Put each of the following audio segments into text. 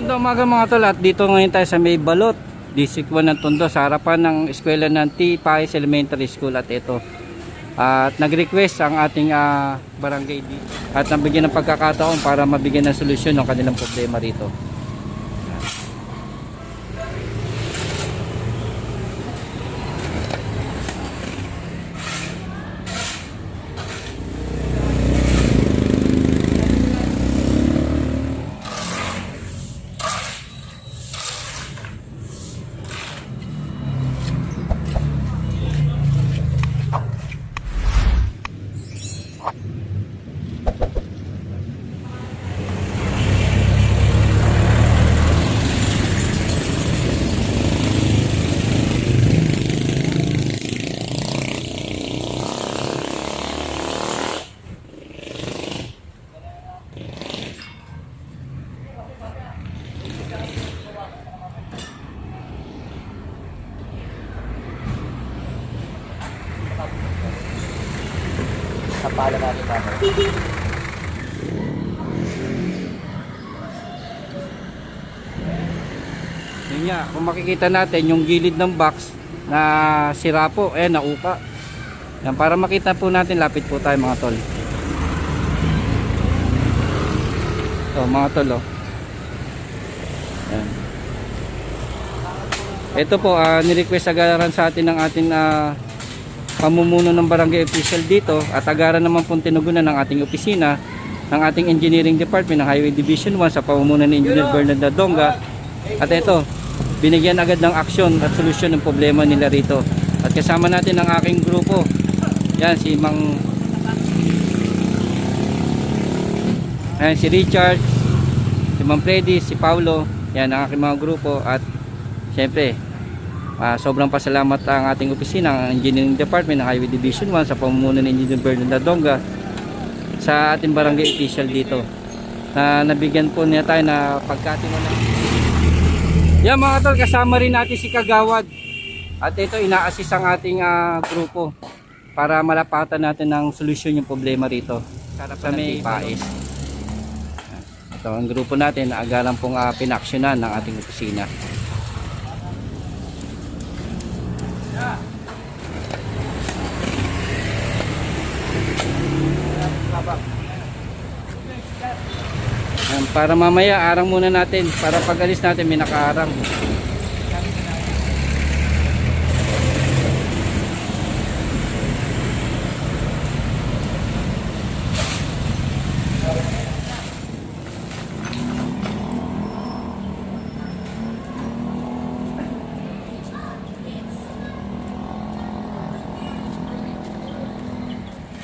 Magandang umaga mga tol, at dito ngayon tayo sa May Balot, District 1 ng Tondo, sa harapan ng eskwela ng T. Pais Elementary School. At ito, at nag-request ang ating barangay dito at nabigyan ng pagkakataon para mabigyan ng solusyon ng kanilang problema rito. Pala natin tama. Yun nga, kung makikita natin yung gilid ng box na sira po, nauka. Yan, para makita po natin, lapit po tayo mga tol. So mga tol, yan. Ito po, nirequest agaran sa atin ng ating pamumuno ng barangay official dito, at agaran naman pong tinugunan ng ating opisina ng ating engineering department ng Highway Division 1 sa pamumuno ni Engineer Bernard Dadonga. At ito, binigyan agad ng aksyon at solusyon ng problema nila rito. At kasama natin ang aking grupo. Yan, si si Richard, si Ma'am Freddy, si Paulo. Yan ang aking mga grupo. At syempre, sobrang pasalamat ang ating opisina, ang Engineering Department ng Highway Division 1 sa pamumuno ni Engineer Bernard Dadonga sa ating barangay official dito, na nabigyan po niya tayo na pagkatiwala. Yan mga tol, kasama rin natin si Kagawad, at ito ina-assist ang ating grupo para malapatan natin ng solusyon yung problema rito sa May Pais. Ito ang grupo natin na agalang pong pinaksyonan ng ating opisina. Para mamaya arang muna natin, para pag alis natin may nakaarang.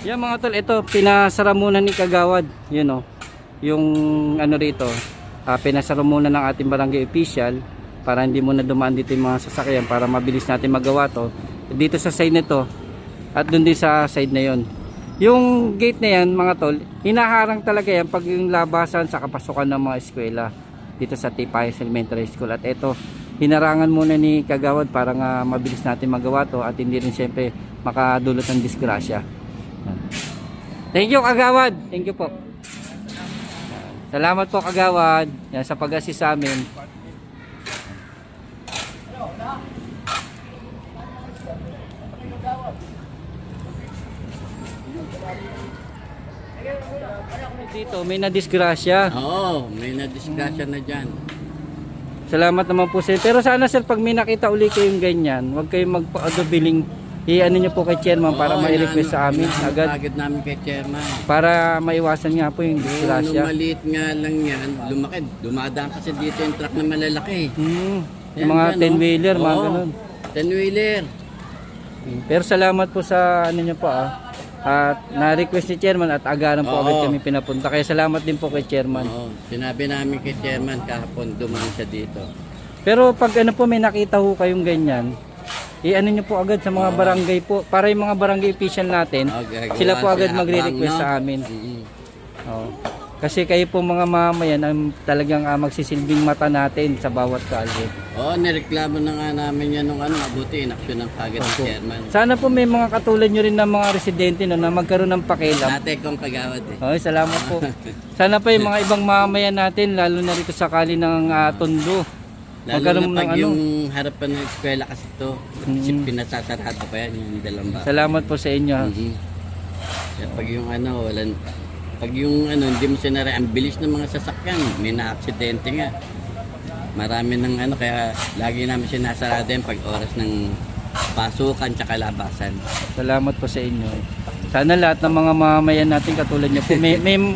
Yan mga tol, ito pinasara muna ni Kagawad, yung ano rito, pinasara muna ng ating barangay official para hindi muna dumaan dito yung mga sasakyan, para mabilis natin magawa to dito sa side nito at dun din sa side na yon. Yung gate na yan mga tol, hinaharang talaga yan pag yung labasan sa kapasukan ng mga eskwela dito sa T. Pais Elementary School. At ito, hinarangan muna ni Kagawad para nga mabilis natin magawa to at hindi rin siyempre makadulot ng disgrasya. Thank you Kagawad, thank you po. Salamat po Kagawad, yan, sa pag-assist sa amin. Dito may nadisgrasya. Oo, may nadisgrasya na dyan. Salamat naman po sir. Pero sana sir, pag may nakita uli kayong ganyan, huwag kayong magpa-ado-billing. I-ano nyo po kay chairman para mai-request sa amin agad. Agad namin kay chairman. Para maiwasan nga po yung disgrasya. Nung maliit nga lang yan, lumaki. Dumadaan kasi dito yung truck na malalaki. Yung mga 10-wheeler, mga ganun. 10-wheeler. Pero salamat po sa ano nyo po at na-request ni chairman at agaran po agad kami pinapunta. Kaya salamat din po kay chairman. Oo, sinabi namin kay chairman kahapon dumaan siya dito. Pero pag ano po may nakita ho kayong ganyan, i-ano nyo po agad sa mga barangay po, para yung mga barangay official natin, sila po agad magre-request sa amin. Kasi kayo po mga mamayan ang talagang magsisilbing mata natin sa bawat kalye. Oo, nireklamo na nga namin yan nung mabuti, inaksyon ng kagad ng Opo. chairman. Sana po may mga katulad nyo rin ng mga residente no, na magkaroon ng pakialam. Dati kong kagawad eh. Okay, salamat po. Sana pa yung mga ibang mamayan natin, lalo na rito sa kali ng Tondo. Lalo Magkaroon na pag ng yung harapan ng eskwela kasi to, kasi pinasasarado pa yan, yung dalawang baka. Salamat po sa inyo. Mhm. Kaya pag yung pag yung hindi mo sinara, ang bilis ng mga sasakyan, may na-aksidente nga. Marami ng kaya lagi namin sinasarado yan pag oras ng pasukan tsaka labasan. Salamat po sa inyo. Sana lahat ng mga mamayan natin katulad nyo po,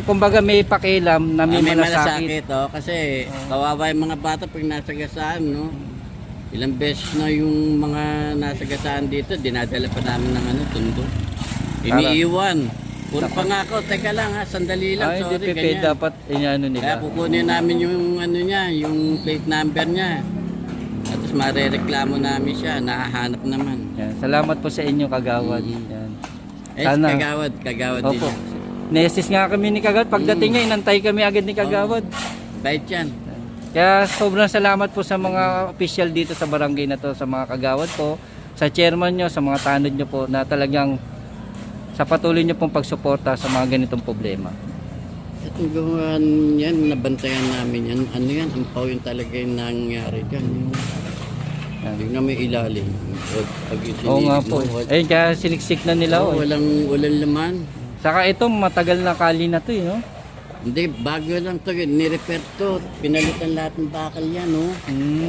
kumbaga may pakialam na may malasakit. Kasi kawawa yung mga bata pag nasagasaan, no? Ilang beses na yung mga nasagasaan dito, dinadala pa namin ng Tondo. Iniiwan. Puro pangako, teka lang sandali lang, Ay, sorry, hindi ganyan. dapat inyano nila. Kaya kukunin namin yung niya, yung plate number niya. At tapos marereklamo namin siya, nahahanap naman. Yan. Salamat po sa inyo, Kagawad. Yan. Si kagawad din Opo. yan. Nesis nga kami ni Kagawad. Pagdating niya, inantay kami agad ni Kagawad. Bait yan. Kaya sobrang salamat po sa mga official dito sa barangay na to, sa mga Kagawad po, sa chairman nyo, sa mga tanod nyo po na talagang sa patuloy nyo pong pagsuporta sa mga ganitong problema. Itong gawan yan, nabantayan namin yan. Ano yan, ampaw yung talaga yung nangyari dyan. Yan. Tingnan mo yung ilalim. Pag Oo nga po. Ayun, kaya siliksik na nila. Oh. Walang laman. Saka ito, matagal na kali na to, no? Hindi, bago lang to. Nirepair to. Pinalitan lahat ng bakal yan, no?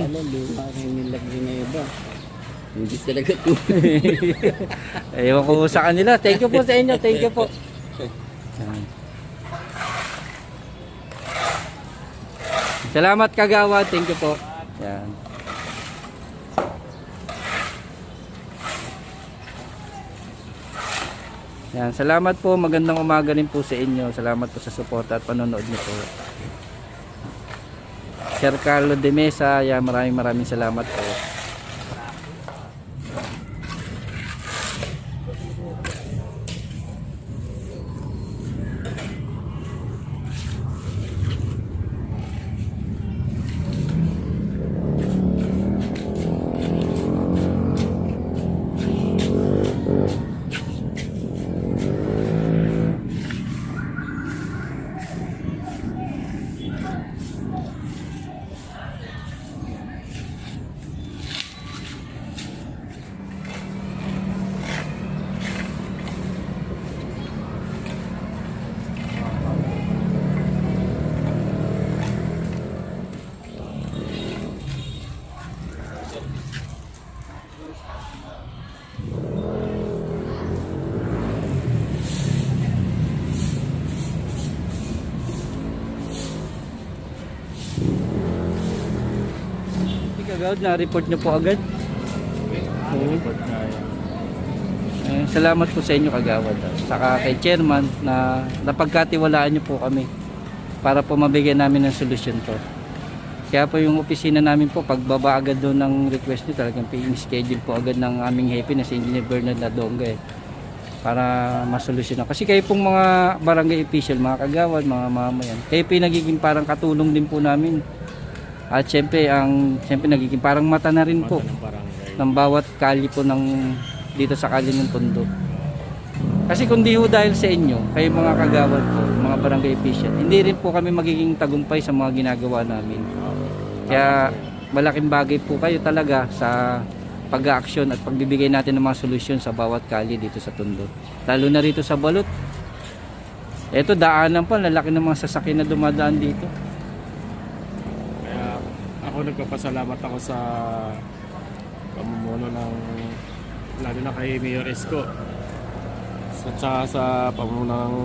Wala, luma rin nilagay na iba. Hindi talaga to. Ewan ko sa kanila. Thank you po sa inyo. Thank you po. Yan. Salamat, Kagawad. Thank you po. Yan. Yan, salamat po. Magandang umaga rin po sa inyo. Salamat po sa suporta at panonood niyo po. Sir Carlo de Mesa, yan, maraming salamat po. Kagawad, na-report nyo po agad. Report nga yan. Salamat po sa inyo, Kagawad. Saka kay chairman na napagkatiwalaan nyo po kami para po mabigyan namin ng solusyon to. Kaya po yung opisina namin po, pagbaba agad doon ng request nyo, talagang schedule po agad ng aming happy na si Engineer Bernard Ladonga para masolusyon. Kasi kayo pong mga barangay official, mga Kagawad, mga mamayan, kayo po yung nagiging parang katulong din po namin. At syempre nagiging parang mata na rin po Mata ng barangay. ng bawat kali po dito sa kali ng Tondo. Kasi kung di ho dahil sa inyo, kayo mga Kagawad po, mga barangay official, hindi rin po kami magiging tagumpay sa mga ginagawa namin. Kaya malaking bagay po kayo talaga sa pag-aaksyon at pagbibigay natin ng mga solusyon sa bawat kali dito sa Tondo. Lalo na rito sa Balot. Ito daanan pa, lalaki ng mga sasakyan na dumadaan dito. Kaya ako nagpapasalamat ako sa pamumuno ng lalo na kay Mayor Esco at saka sa pamumuno ng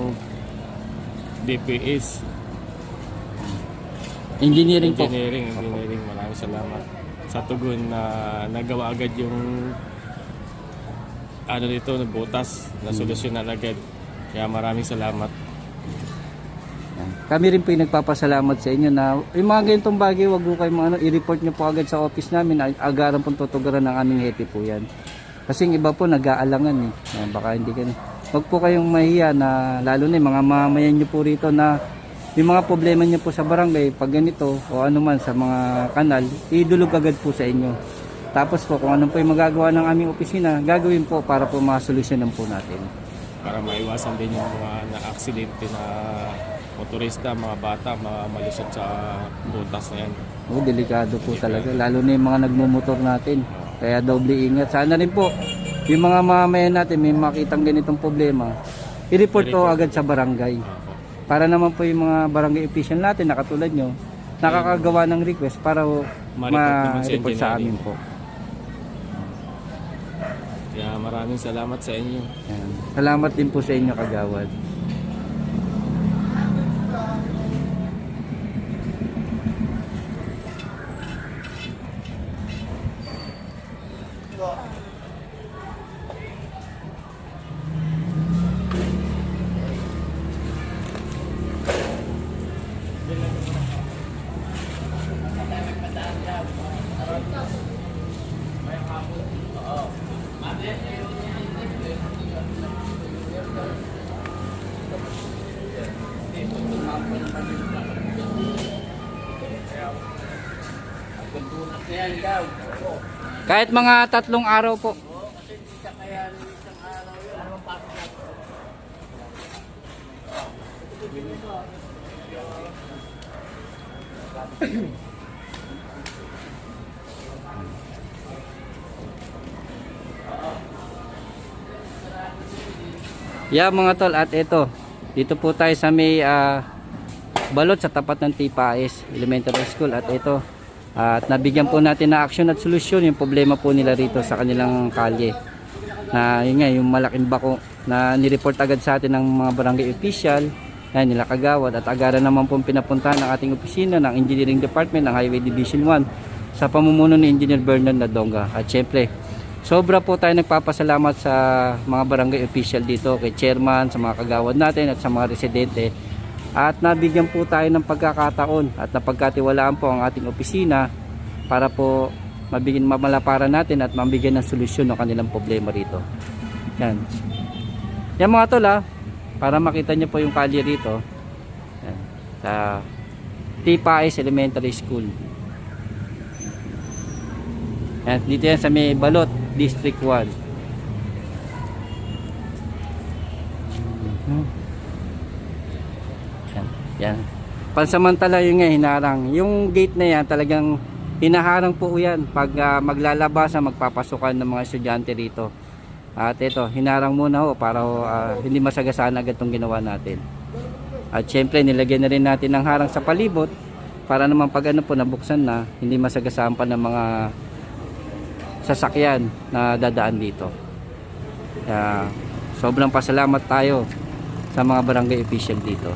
DPS Engineering po. Engineering, maraming salamat sa tugon na nagawa agad yung dito, butas na solusyonan agad. Kaya maraming salamat. Kami rin po yung nagpapasalamat sa inyo na yung mga ganitong bagay, wag po kayo i-report nyo po agad sa office namin. Agaran pong tutugaran ng aming happy po yan. Kasi yung iba po nag-aalangan baka hindi ka. Wag po kayong mahiya na lalo na yung mga mamayan nyo po rito na yung mga problema niyo po sa barangay, pag ganito o ano man sa mga kanal, idulog agad po sa inyo. Tapos po kung ano po yung magagawa ng aming opisina, gagawin po para po masolusyonan po natin. Para maiwasan din yung mga na-aksidente na motorista, mga bata, mga malusot sa butas na yan. Oh, delikado po talaga, lalo na yung mga nagmumotor natin. Kaya doble ingat. Sana rin po, yung mga mamamayan natin may makitang ganitong problema, i-report po agad sa barangay. Para naman po yung mga barangay official natin na katulad nyo, nakakagawa ng request para ma-report sa amin po. Kaya maraming salamat sa inyo. Yan. Salamat din po sa inyo, Kagawad. Kahit mga 3 araw po. Yeah mga tol, at ito dito po tayo sa may balot sa tapat ng TPAS Elementary School, at ito at nabigyan po natin na action at solusyon yung problema po nila rito sa kanilang kalye, na yun nga yung malaking bako na nireport agad sa atin ng mga barangay official na nila Kagawad, at agaran naman po pinapuntahan ng ating opisina ng Engineering Department ng Highway Division 1 sa pamumuno ni Engineer Bernard Nadonga. At syempre sobra po tayo nagpapasalamat sa mga barangay official dito, kay chairman, sa mga kagawad natin at sa mga residente. At nabigyan po tayo ng pagkakataon at napagkatiwalaan po ang ating opisina para po mamalaparan natin at mabigyan ng solusyon ng kanilang problema rito. Yan. Yan mga tol para makita nyo po yung kalye rito. Yan. Sa TPAS Elementary School. Yan. Dito yan sa may Balot, District 1. Yan. Pansamantala yun nga hinarang. Yung gate na yan talagang hinaharang po yan pag maglalabasan, magpapasukan ng mga estudyante rito. At ito, hinarang muna ho para hindi masagasaan agad itong ginawa natin. At syempre nilagyan na rin natin ng harang sa palibot para naman pag ano po nabuksan na, hindi masagasaan pa ng mga sasakyan na dadaan dito. Kaya sobrang pasalamat tayo sa mga barangay official dito.